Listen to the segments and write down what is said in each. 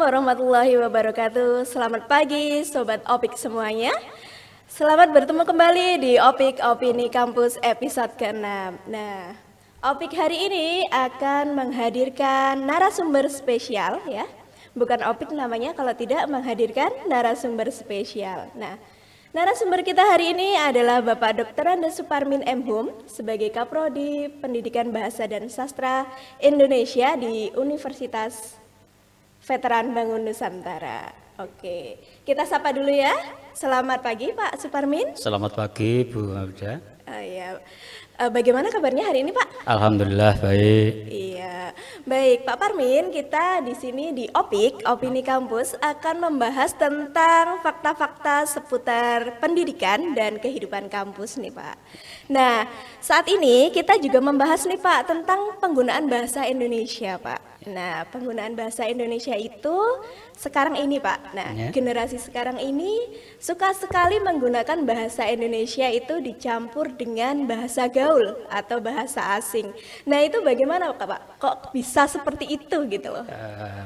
warahmatullahi wabarakatuh. Selamat pagi Sobat Opik semuanya. Selamat bertemu kembali di Opik Opini Kampus episode ke-6. Nah, Opik hari ini akan menghadirkan narasumber spesial ya. Bukan Opik namanya kalau tidak menghadirkan narasumber spesial. Nah, narasumber kita hari ini adalah Bapak Dr. Andes Suparmin M. Hum sebagai Kaprodi Pendidikan Bahasa dan Sastra Indonesia di Universitas Veteran Bangun Nusantara. Oke, kita sapa dulu ya. Selamat pagi Pak Suparmin. Selamat pagi Bu Abda. Ya. Bagaimana kabarnya hari ini Pak? Alhamdulillah baik. Iya, baik Pak Parmin. Kita di sini di Opik Opini Kampus akan membahas tentang fakta-fakta seputar pendidikan dan kehidupan kampus nih Pak. Nah, saat ini kita juga membahas nih Pak tentang penggunaan bahasa Indonesia Pak. Nah, penggunaan bahasa Indonesia itu sekarang ini Pak. Nah, generasi sekarang ini suka sekali menggunakan bahasa Indonesia itu dicampur dengan bahasa gaul atau bahasa asing. Nah, itu bagaimana Pak? Kok bisa seperti itu gitu loh?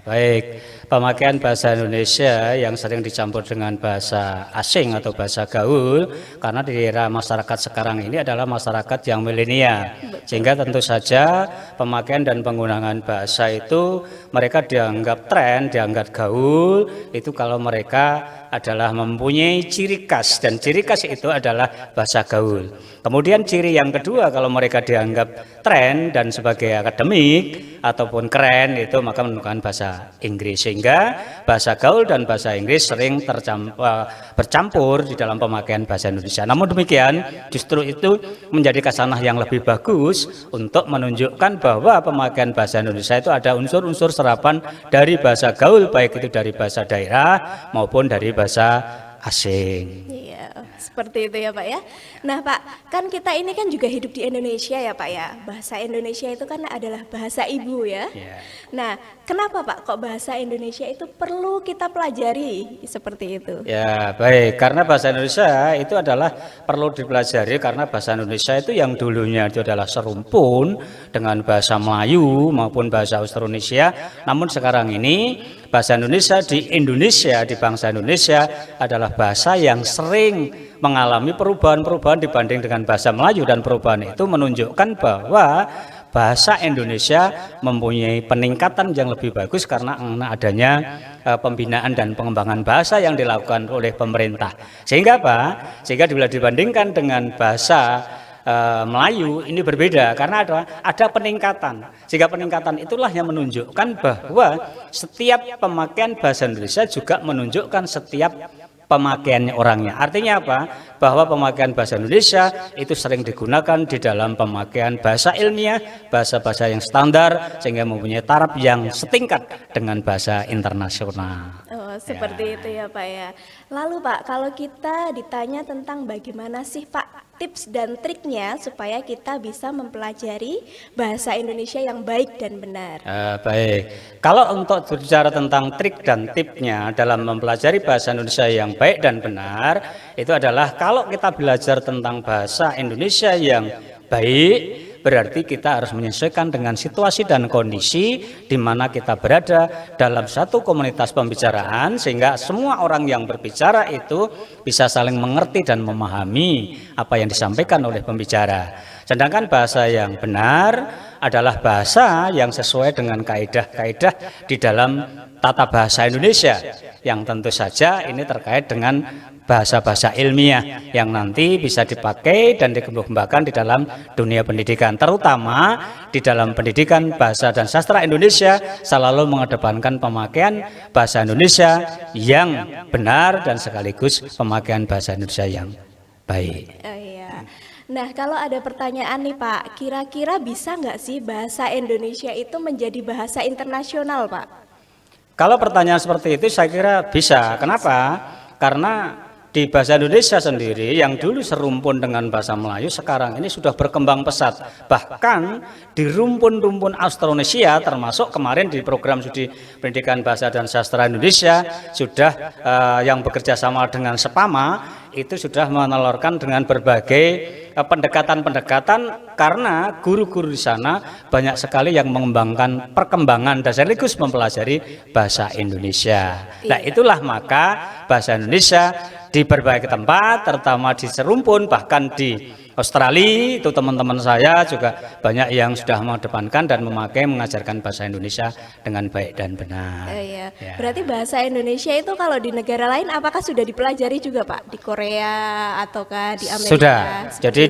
Baik, pemakaian bahasa Indonesia yang sering dicampur dengan bahasa asing atau bahasa gaul karena di era masyarakat sekarang ini adalah masyarakat yang milenial. Sehingga tentu saja pemakaian dan penggunaan bahasa itu mereka dianggap tren, dianggap gaul itu kalau mereka adalah mempunyai ciri khas, dan ciri khas itu adalah bahasa gaul. Kemudian ciri yang kedua, kalau mereka dianggap tren dan sebagai akademik ataupun keren, itu maka menggunakan bahasa Inggris. Sehingga bahasa gaul dan bahasa Inggris sering bercampur di dalam pemakaian bahasa Indonesia. Namun demikian justru itu menjadi kesanah yang lebih bagus untuk menunjukkan bahwa pemakaian bahasa Indonesia itu ada unsur-unsur serapan dari bahasa gaul, baik itu dari bahasa daerah maupun dari bahasa asing. Iya, seperti itu ya Pak ya. Nah Pak, kan kita ini kan juga hidup di Indonesia ya Pak ya. Bahasa Indonesia itu kan adalah bahasa ibu ya. Nah, kenapa Pak kok bahasa Indonesia itu perlu kita pelajari seperti itu? Ya baik, karena bahasa Indonesia itu adalah perlu dipelajari karena bahasa Indonesia itu yang dulunya itu adalah serumpun dengan bahasa Melayu maupun bahasa Austronesia. Namun sekarang ini bahasa Indonesia di bangsa Indonesia adalah bahasa yang sering mengalami perubahan-perubahan dibanding dengan bahasa Melayu, dan perubahan itu menunjukkan bahwa bahasa Indonesia mempunyai peningkatan yang lebih bagus karena adanya pembinaan dan pengembangan bahasa yang dilakukan oleh pemerintah. Sehingga apa? Sehingga bila dibandingkan dengan bahasa Melayu ini berbeda karena ada peningkatan. Sehingga peningkatan itulah yang menunjukkan bahwa setiap pemakaian bahasa Indonesia juga menunjukkan setiap pemakaiannya orangnya. Artinya apa? Bahwa pemakaian bahasa Indonesia itu sering digunakan di dalam pemakaian bahasa ilmiah, bahasa-bahasa yang standar, sehingga mempunyai taraf yang setingkat dengan bahasa internasional. Oh, seperti itu ya Pak ya. Lalu Pak, kalau kita ditanya tentang bagaimana sih Pak tips dan triknya supaya kita bisa mempelajari bahasa Indonesia yang baik dan benar. Baik, kalau untuk berbicara tentang trik dan tipsnya dalam mempelajari bahasa Indonesia yang baik dan benar, itu adalah kalau kita belajar tentang bahasa Indonesia yang baik, berarti kita harus menyesuaikan dengan situasi dan kondisi di mana kita berada dalam satu komunitas pembicaraan, sehingga semua orang yang berbicara itu bisa saling mengerti dan memahami apa yang disampaikan oleh pembicara. Sedangkan bahasa yang benar adalah bahasa yang sesuai dengan kaidah-kaidah di dalam tata bahasa Indonesia, yang tentu saja ini terkait dengan bahasa-bahasa ilmiah yang nanti bisa dipakai dan dikembangkan di dalam dunia pendidikan, terutama di dalam pendidikan bahasa dan sastra Indonesia selalu mengedepankan pemakaian bahasa Indonesia yang benar dan sekaligus pemakaian bahasa Indonesia yang baik. Nah, kalau ada pertanyaan nih Pak, kira-kira bisa nggak sih bahasa Indonesia itu menjadi bahasa internasional Pak? Kalau pertanyaan seperti itu saya kira bisa. Kenapa? Karena di bahasa Indonesia sendiri yang dulu serumpun dengan bahasa Melayu sekarang ini sudah berkembang pesat. Bahkan di rumpun-rumpun Austronesia, termasuk kemarin di program studi pendidikan bahasa dan sastra Indonesia sudah yang bekerja sama dengan Sepama itu sudah menelurkan dengan berbagai pendekatan-pendekatan, karena guru-guru di sana banyak sekali yang mengembangkan perkembangan dan sekaligus mempelajari bahasa Indonesia. Nah, itulah maka bahasa Indonesia di berbagai tempat, terutama di Serumpun, bahkan di Australia itu teman-teman saya juga banyak yang sudah mengedepankan dan mengajarkan bahasa Indonesia dengan baik dan benar. Iya. Ya. Berarti bahasa Indonesia itu kalau di negara lain apakah sudah dipelajari juga Pak? Di Korea ataukah di Amerika? Sudah. Jadi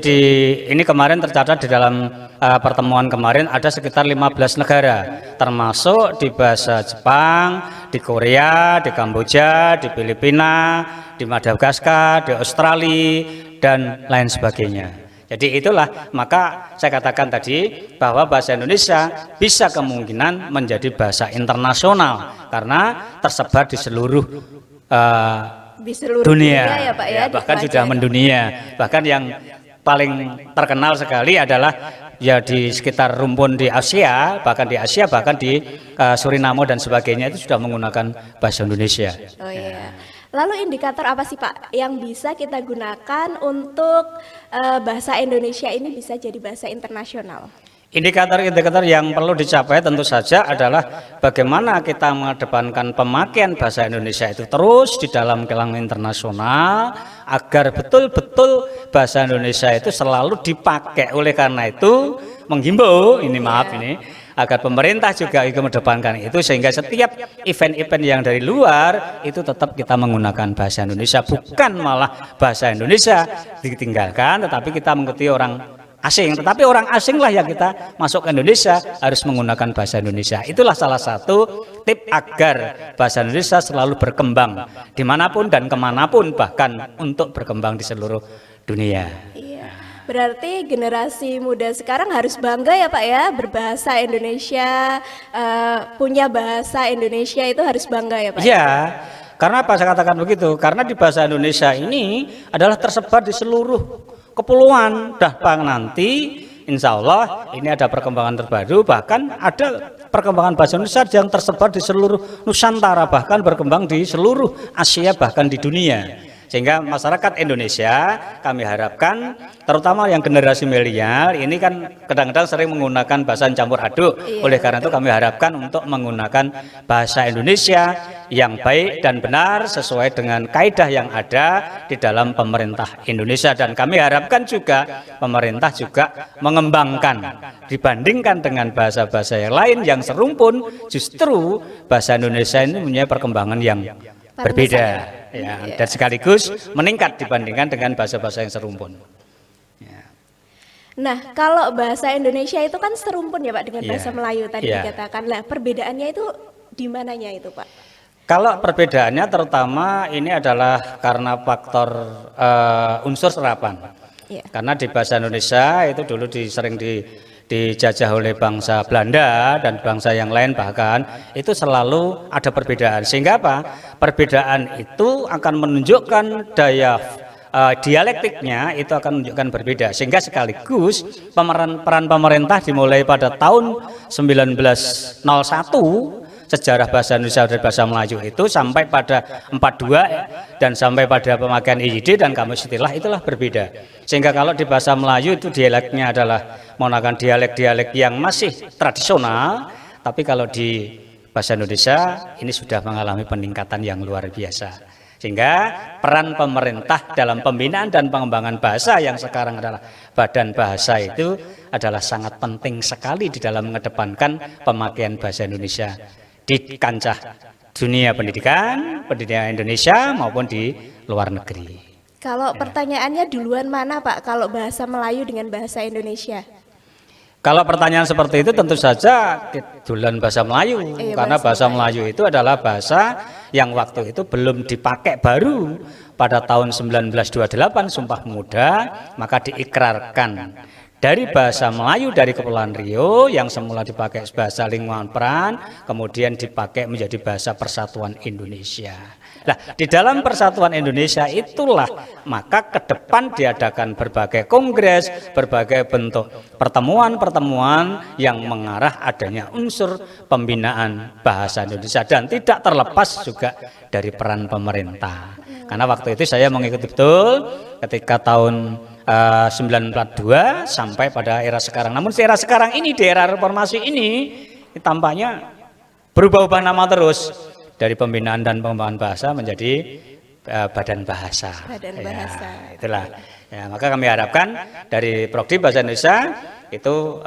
ini kemarin tercatat di dalam pertemuan kemarin ada sekitar 15 negara, termasuk di bahasa Jepang, di Korea, di Kamboja, di Filipina, di Madagaskar, di Australia, dan lain sebagainya. Jadi itulah maka saya katakan tadi bahwa bahasa Indonesia bisa kemungkinan menjadi bahasa internasional karena tersebar di seluruh Di seluruh dunia ya Pak ya, bahkan sudah dipelajari. mendunia. Bahkan yang paling terkenal sekali adalah ya di sekitar rumpun di Asia, bahkan di Asia, bahkan di Suriname dan sebagainya itu sudah menggunakan bahasa Indonesia. Oh iya. Lalu indikator apa sih Pak yang bisa kita gunakan untuk bahasa Indonesia ini bisa jadi bahasa internasional? Indikator-indikator yang perlu dicapai tentu saja adalah bagaimana kita mengedepankan pemakaian bahasa Indonesia itu terus di dalam kalangan internasional agar betul-betul bahasa Indonesia itu selalu dipakai. Oleh karena itu menghimbau ini agar pemerintah juga mengedepankan itu sehingga setiap event-event yang dari luar itu tetap kita menggunakan bahasa Indonesia, bukan malah bahasa Indonesia ditinggalkan tetapi kita mengikuti orang asing, tetapi orang asing lah yang kita masuk ke Indonesia harus menggunakan bahasa Indonesia. Itulah salah satu tip agar bahasa Indonesia selalu berkembang dimanapun dan kemanapun, bahkan untuk berkembang di seluruh dunia. Iya. Berarti generasi muda sekarang harus bangga ya Pak ya berbahasa Indonesia, punya bahasa Indonesia itu harus bangga ya Pak. Iya. Karena apa saya katakan begitu? Karena di bahasa Indonesia ini adalah tersebar di seluruh kepulauan. Bahkan nanti insya Allah ini ada perkembangan terbaru, bahkan ada perkembangan bahasa Indonesia yang tersebar di seluruh Nusantara, bahkan berkembang di seluruh Asia, bahkan di dunia. Sehingga masyarakat Indonesia kami harapkan, terutama yang generasi milenial ini kan kadang-kadang sering menggunakan bahasa campur aduk. Oleh karena itu kami harapkan untuk menggunakan bahasa Indonesia yang baik dan benar sesuai dengan kaidah yang ada di dalam pemerintah Indonesia. Dan kami harapkan juga pemerintah juga mengembangkan dibandingkan dengan bahasa-bahasa yang lain yang serumpun, justru bahasa Indonesia ini mempunyai perkembangan yang berbeda ya, dan sekaligus meningkat dibandingkan dengan bahasa-bahasa yang serumpun. Ya. Nah, kalau bahasa Indonesia itu kan serumpun ya Pak dengan Iya. bahasa Melayu tadi Iya. dikatakan. Lah, perbedaannya itu di mananya itu Pak? Kalau perbedaannya terutama ini adalah karena faktor unsur serapan. Iya. Karena di bahasa Indonesia itu dulu sering dijajah oleh bangsa Belanda dan bangsa yang lain, bahkan itu selalu ada perbedaan. Sehingga apa? Perbedaan itu akan menunjukkan daya dialektiknya itu akan menunjukkan berbeda. Sehingga sekaligus peran pemerintah dimulai pada tahun 1901 sejarah bahasa Indonesia dari bahasa Melayu itu sampai pada 42 dan sampai pada pemakaian IYD dan kamus istilah itulah berbeda. Sehingga kalau di bahasa Melayu itu dialeknya adalah menggunakan dialek-dialek yang masih tradisional, tapi kalau di bahasa Indonesia ini sudah mengalami peningkatan yang luar biasa. Sehingga peran pemerintah dalam pembinaan dan pengembangan bahasa yang sekarang adalah Badan Bahasa itu adalah sangat penting sekali di dalam mengedepankan pemakaian bahasa Indonesia di kancah dunia pendidikan Indonesia maupun di luar negeri. Kalau pertanyaannya duluan mana Pak? Kalau bahasa Melayu dengan bahasa Indonesia? Kalau pertanyaan seperti itu tentu saja duluan bahasa Melayu, karena bahasa Melayu itu adalah bahasa yang waktu itu belum dipakai, baru pada tahun 1928 Sumpah Pemuda maka diikrarkan. Dari bahasa Melayu dari Kepulauan Riau yang semula dipakai bahasa lingkungan peran, kemudian dipakai menjadi bahasa Persatuan Indonesia. Nah, di dalam Persatuan Indonesia itulah maka ke depan diadakan berbagai kongres, berbagai bentuk pertemuan-pertemuan yang mengarah adanya unsur pembinaan bahasa Indonesia dan tidak terlepas juga dari peran pemerintah. Karena waktu itu saya mengikuti betul ketika tahun 942 sampai pada era sekarang. Namun era sekarang ini, di era reformasi ini tampaknya berubah-ubah nama terus. Dari pembinaan dan pengembangan bahasa menjadi badan bahasa. Badan bahasa. Ya, itulah. Ya, maka kami harapkan dari Prodi Bahasa Indonesia itu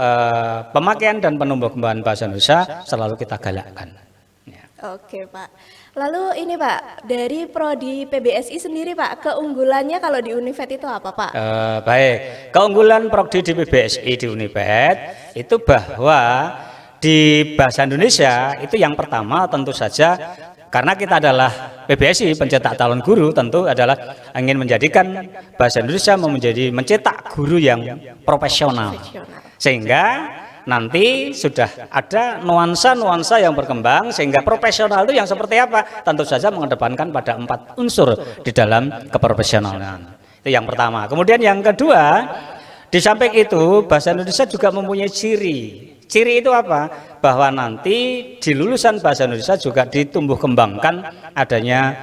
pemakaian dan penumbuhan bahasa Indonesia selalu kita galakkan. Ya. Oke Pak. Lalu ini Pak, dari Prodi PBSI sendiri Pak, keunggulannya kalau di Univet itu apa Pak? Baik, keunggulan Prodi di PBSI di Univet itu bahwa di bahasa Indonesia itu yang pertama tentu saja karena kita adalah PBSI pencetak calon guru, tentu adalah ingin menjadikan bahasa Indonesia mencetak guru yang profesional, sehingga nanti sudah ada nuansa-nuansa yang berkembang sehingga profesional itu yang seperti apa? Tentu saja mengedepankan pada 4 unsur di dalam keprofesionalan. Itu yang pertama. Kemudian yang kedua, di samping itu bahasa Indonesia juga mempunyai ciri. Ciri itu apa? Bahwa nanti di lulusan bahasa Indonesia juga ditumbuh kembangkan adanya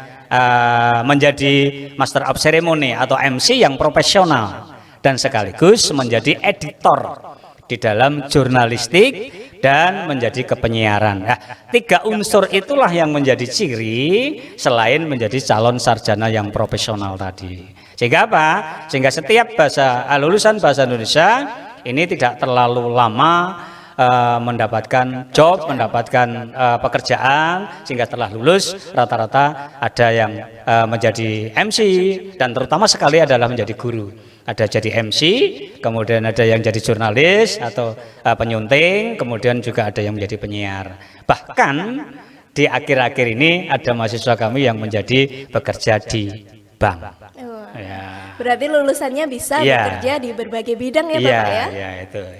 menjadi Master of Ceremony atau MC yang profesional dan sekaligus menjadi editor di dalam jurnalistik dan menjadi kepenyiaran. Nah, 3 unsur itulah yang menjadi ciri selain menjadi calon sarjana yang profesional tadi. Sehingga apa? Sehingga setiap lulusan bahasa Indonesia ini tidak terlalu lama mendapatkan job, mendapatkan pekerjaan, sehingga setelah lulus rata-rata ada yang menjadi MC dan terutama sekali adalah menjadi guru. Ada jadi MC, kemudian ada yang jadi jurnalis atau penyunting, kemudian juga ada yang menjadi penyiar. Bahkan di akhir-akhir ini ada mahasiswa kami yang menjadi bekerja di bank. Ya. Berarti lulusannya bisa bekerja di berbagai bidang ya Bapak ya? Iya,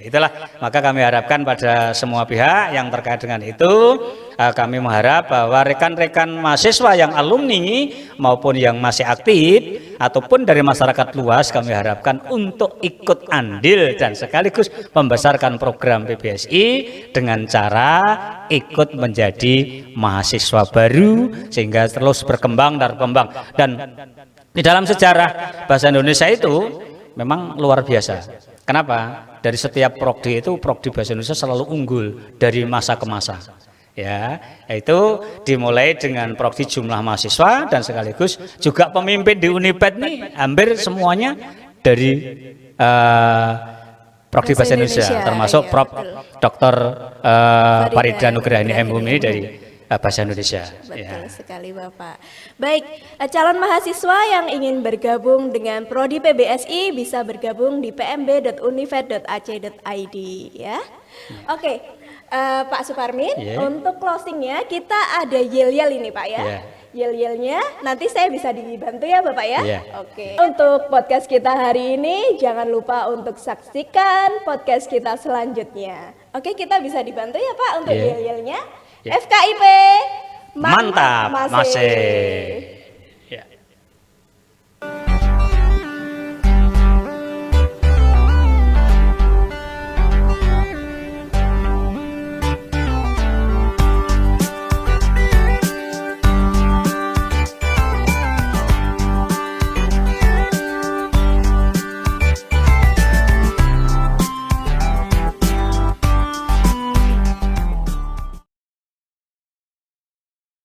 itulah. Maka kami harapkan pada semua pihak yang terkait dengan itu, kami mengharap bahwa rekan-rekan mahasiswa yang alumni maupun yang masih aktif ataupun dari masyarakat luas, kami harapkan untuk ikut andil dan sekaligus membesarkan program PBSI dengan cara ikut menjadi mahasiswa baru sehingga terus berkembang dan di dalam sejarah bahasa Indonesia itu memang luar biasa. Kenapa? Dari setiap prodi itu prodi bahasa Indonesia selalu unggul dari masa ke masa. Ya, itu dimulai dengan prodi jumlah mahasiswa dan sekaligus juga pemimpin di Univet nih hampir semuanya dari prodi bahasa Indonesia, termasuk Prof. Dr. Farida Nugrahani MHum ini dari bahasa Indonesia. Betul sekali Bapak. Baik, calon mahasiswa yang ingin bergabung dengan Prodi PBSI bisa bergabung di pmb.univet.ac.id ya. Oke, Pak Suparmin, untuk closingnya kita ada yel-yel ini Pak ya. Yel-yelnya nanti saya bisa dibantu ya Bapak ya. Oke. Untuk podcast kita hari ini jangan lupa untuk saksikan podcast kita selanjutnya. Oke, kita bisa dibantu ya Pak untuk yel-yelnya. FKIP mantap masih.